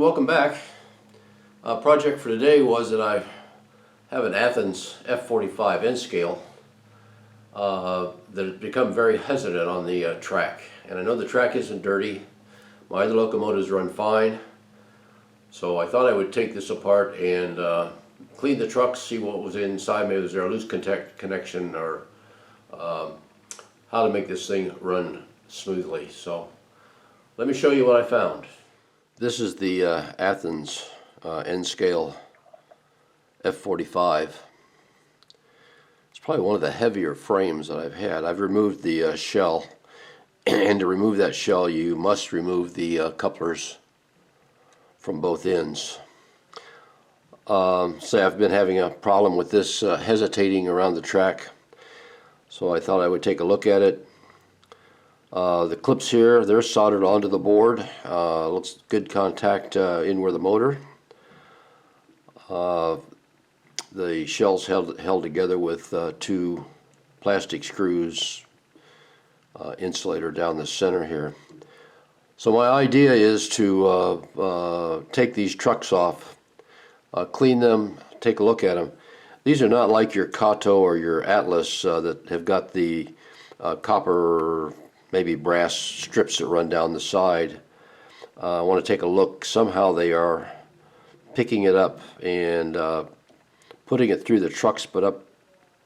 welcome back. Project for today was that I have an Athearn F45 N scale that has become very hesitant on the track. And I know the track isn't dirty. My other locomotives run fine. So I thought I would take this apart and clean the truck, see what was inside. Maybe was there a loose connection or how to make this thing run smoothly. So let me show you what I found. This is the Athearn N scale F45. It's probably one of the heavier frames that I've had. I've removed the shell, and to remove that shell you must remove the couplers from both ends. So I've been having a problem with this hesitating around the track, so I thought I would take a look at it. The clips here, they're soldered onto the board. Looks good contact in where the motor. The shell's held together with two plastic screws, insulator down the center here. So my idea is to take these trucks off, clean them, take a look at them. These are not like your Kato or your Atlas that have got the copper, maybe brass strips that run down the side. I want to take a look. Somehow they are picking it up and putting it through the trucks, but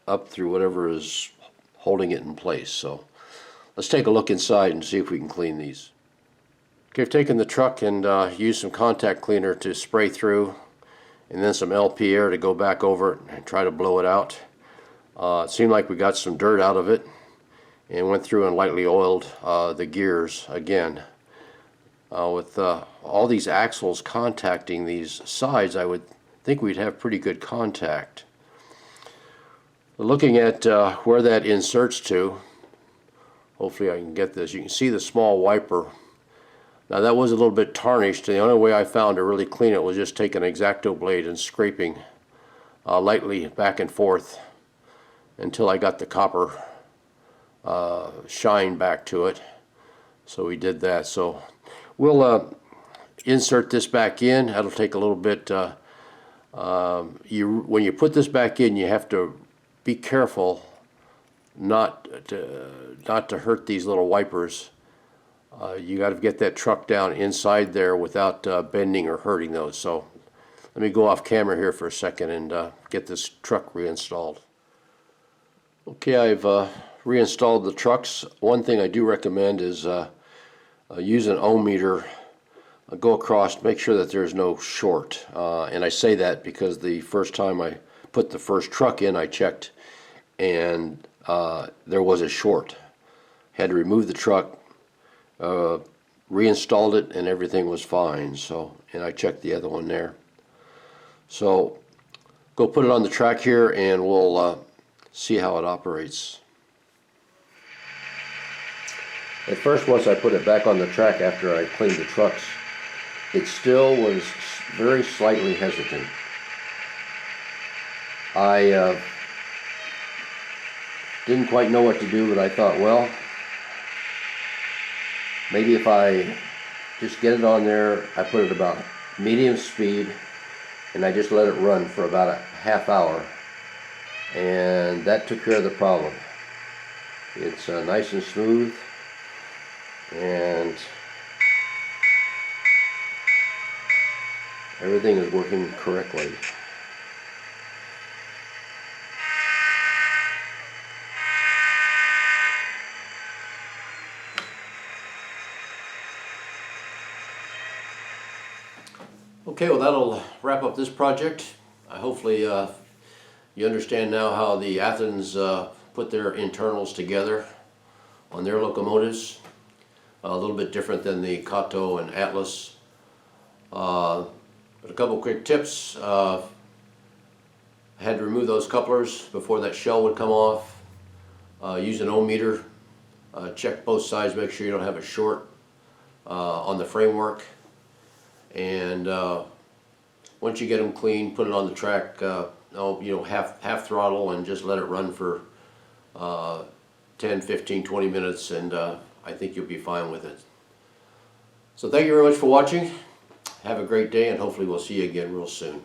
up through whatever is holding it in place. So let's take a look inside and see if we can clean these. Okay, I've taken the truck and used some contact cleaner to spray through, and then some LP air to go back over it and try to blow it out. It seemed like we got some dirt out of it, and went through and lightly oiled the gears again. With all these axles contacting these sides, I would think we'd have pretty good contact. Looking at where that inserts to, hopefully I can get this, you can see the small wiper. Now that was a little bit tarnished, and the only way I found to really clean it was just taking an X-Acto blade and scraping lightly back and forth until I got the copper shine back to it. So we did that. So we'll insert this back in. That'll take a little bit. When you put this back in, you have to be careful not to hurt these little wipers. You got to get that truck down inside there without bending or hurting those. So let me go off camera here for a second and get this truck reinstalled. Okay, I've reinstalled the trucks. One thing I do recommend is use an ohm meter. Go across, make sure that there's no short. And I say that because the first time I put the first truck in, I checked, and there was a short. Had to remove the truck, reinstalled it, and everything was fine. So, and I checked the other one there. So go put it on the track here, and we'll see how it operates. At first, once I put it back on the track after I cleaned the trucks, it still was very slightly hesitant. I didn't quite know what to do, but I thought, well, maybe if I just get it on there, I put it about medium speed, and I just let it run for about a half hour, and that took care of the problem. It's nice and smooth, and everything is working correctly. Okay, well, that'll wrap up this project. Hopefully you understand now how the Athearns put their internals together on their locomotives. A little bit different than the Kato and Atlas. But a couple quick tips. I had to remove those couplers before that shell would come off. Use an ohm meter. Check both sides, make sure you don't have a short on the framework. And once you get them clean, put it on the track, half throttle, and just let it run for 10, 15, 20 minutes, and I think you'll be fine with it. So thank you very much for watching. have a great day, and hopefully we'll see you again real soon.